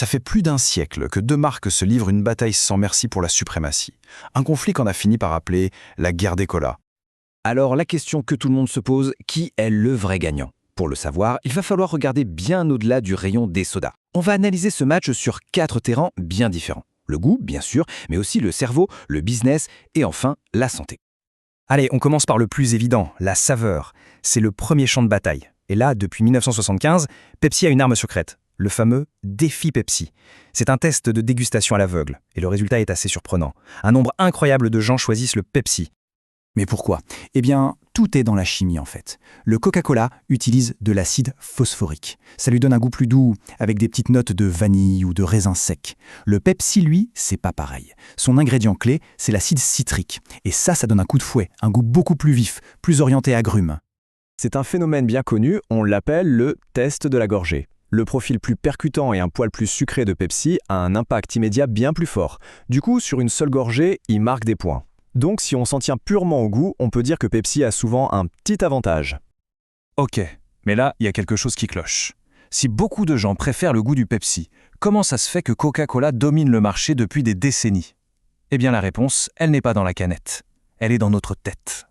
Ça fait plus d'un siècle que deux marques se livrent une bataille sans merci pour la suprématie. Un conflit qu'on a fini par appeler la guerre des colas. Alors la question que tout le monde se pose, qui est le vrai gagnant? Pour le savoir, il va falloir regarder bien au-delà du rayon des sodas. On va analyser ce match sur 4 terrains bien différents. Le goût, bien sûr, mais aussi le cerveau, le business et enfin la santé. Allez, on commence par le plus évident, la saveur. C'est le premier champ de bataille. Et là, depuis 1975, Pepsi a une arme secrète, le fameux défi Pepsi. C'est un test de dégustation à l'aveugle, et le résultat est assez surprenant. Un nombre incroyable de gens choisissent le Pepsi. Mais pourquoi? Eh bien, tout est dans la chimie en fait. Le Coca-Cola utilise de l'acide phosphorique. Ça lui donne un goût plus doux, avec des petites notes de vanille ou de raisin sec. Le Pepsi, lui, c'est pas pareil. Son ingrédient clé, c'est l'acide citrique. Et ça donne un coup de fouet, un goût beaucoup plus vif, plus orienté agrumes. C'est un phénomène bien connu, on l'appelle le test de la gorgée. Le profil plus percutant et un poil plus sucré de Pepsi a un impact immédiat bien plus fort. Du coup, sur une seule gorgée, il marque des points. Donc, si on s'en tient purement au goût, on peut dire que Pepsi a souvent un petit avantage. Ok, mais là, il y a quelque chose qui cloche. Si beaucoup de gens préfèrent le goût du Pepsi, comment ça se fait que Coca-Cola domine le marché depuis des décennies? Eh bien la réponse, elle n'est pas dans la canette. Elle est dans notre tête.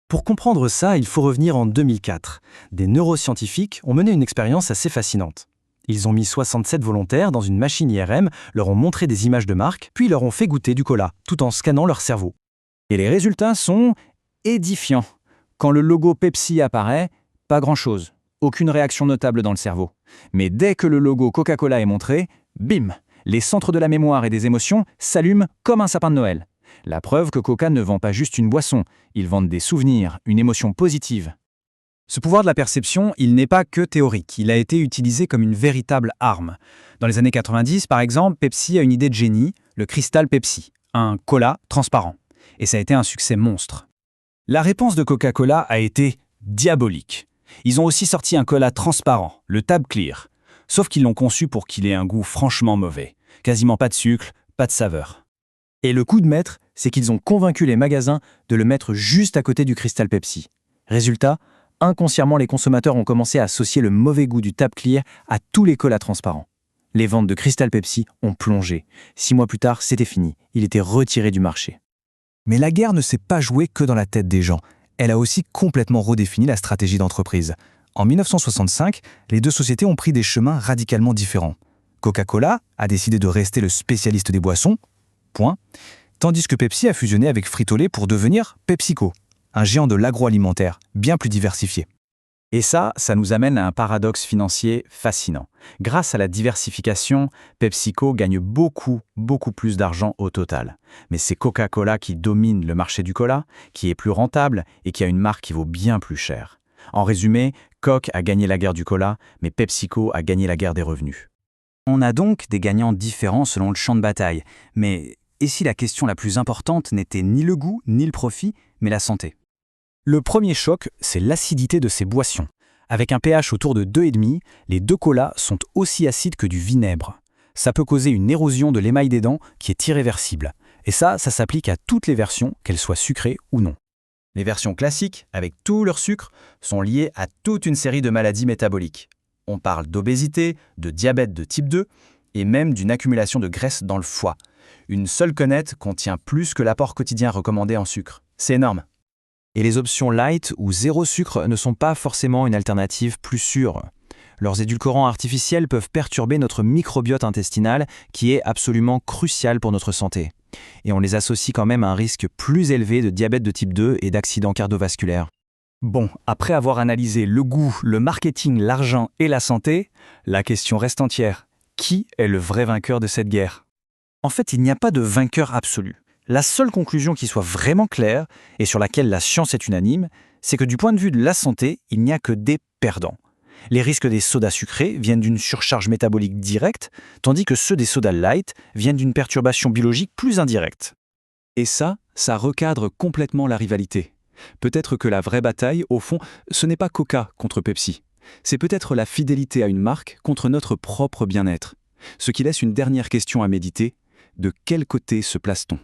Pour comprendre ça, il faut revenir en 2004. Des neuroscientifiques ont mené une expérience assez fascinante. Ils ont mis 67 volontaires dans une machine IRM, leur ont montré des images de marque, puis leur ont fait goûter du cola, tout en scannant leur cerveau. Et les résultats sont édifiants. Quand le logo Pepsi apparaît, pas grand-chose. Aucune réaction notable dans le cerveau. Mais dès que le logo Coca-Cola est montré, bim, les centres de la mémoire et des émotions s'allument comme un sapin de Noël. La preuve que Coca ne vend pas juste une boisson, ils vendent des souvenirs, une émotion positive. Ce pouvoir de la perception, il n'est pas que théorique, il a été utilisé comme une véritable arme. Dans les années 90, par exemple, Pepsi a une idée de génie, le Crystal Pepsi, un cola transparent. Et ça a été un succès monstre. La réponse de Coca-Cola a été diabolique. Ils ont aussi sorti un cola transparent, le Tab Clear. Sauf qu'ils l'ont conçu pour qu'il ait un goût franchement mauvais. Quasiment pas de sucre, pas de saveur. Et le coup de maître, c'est qu'ils ont convaincu les magasins de le mettre juste à côté du Crystal Pepsi. Résultat, inconsciemment, les consommateurs ont commencé à associer le mauvais goût du Tab Clear à tous les colas transparents. Les ventes de Crystal Pepsi ont plongé. 6 mois plus tard, c'était fini. Il était retiré du marché. Mais la guerre ne s'est pas jouée que dans la tête des gens. Elle a aussi complètement redéfini la stratégie d'entreprise. En 1965, les deux sociétés ont pris des chemins radicalement différents. Coca-Cola a décidé de rester le spécialiste des boissons, point, tandis que Pepsi a fusionné avec Frito-Lay pour devenir PepsiCo, un géant de l'agroalimentaire bien plus diversifié. Et ça nous amène à un paradoxe financier fascinant. Grâce à la diversification, PepsiCo gagne beaucoup plus d'argent au total. Mais c'est Coca-Cola qui domine le marché du cola, qui est plus rentable et qui a une marque qui vaut bien plus cher. En résumé, Coke a gagné la guerre du cola, mais PepsiCo a gagné la guerre des revenus. On a donc des gagnants différents selon le champ de bataille. Mais et si la question la plus importante n'était ni le goût, ni le profit, mais la santé? Le premier choc, c'est l'acidité de ces boissons. Avec un pH autour de 2,5, les deux colas sont aussi acides que du vinaigre. Ça peut causer une érosion de l'émail des dents qui est irréversible. Et ça s'applique à toutes les versions, qu'elles soient sucrées ou non. Les versions classiques, avec tout leur sucre, sont liées à toute une série de maladies métaboliques. On parle d'obésité, de diabète de type 2 et même d'une accumulation de graisse dans le foie. Une seule canette contient plus que l'apport quotidien recommandé en sucre. C'est énorme. Et les options light ou zéro sucre ne sont pas forcément une alternative plus sûre. Leurs édulcorants artificiels peuvent perturber notre microbiote intestinal qui est absolument crucial pour notre santé. Et on les associe quand même à un risque plus élevé de diabète de type 2 et d'accidents cardiovasculaires. Bon, après avoir analysé le goût, le marketing, l'argent et la santé, la question reste entière. Qui est le vrai vainqueur de cette guerre? En fait, il n'y a pas de vainqueur absolu. La seule conclusion qui soit vraiment claire, et sur laquelle la science est unanime, c'est que du point de vue de la santé, il n'y a que des perdants. Les risques des sodas sucrés viennent d'une surcharge métabolique directe, tandis que ceux des sodas light viennent d'une perturbation biologique plus indirecte. Et ça recadre complètement la rivalité. Peut-être que la vraie bataille, au fond, ce n'est pas Coca contre Pepsi. C'est peut-être la fidélité à une marque contre notre propre bien-être. Ce qui laisse une dernière question à méditer. De quel côté se place-t-on ?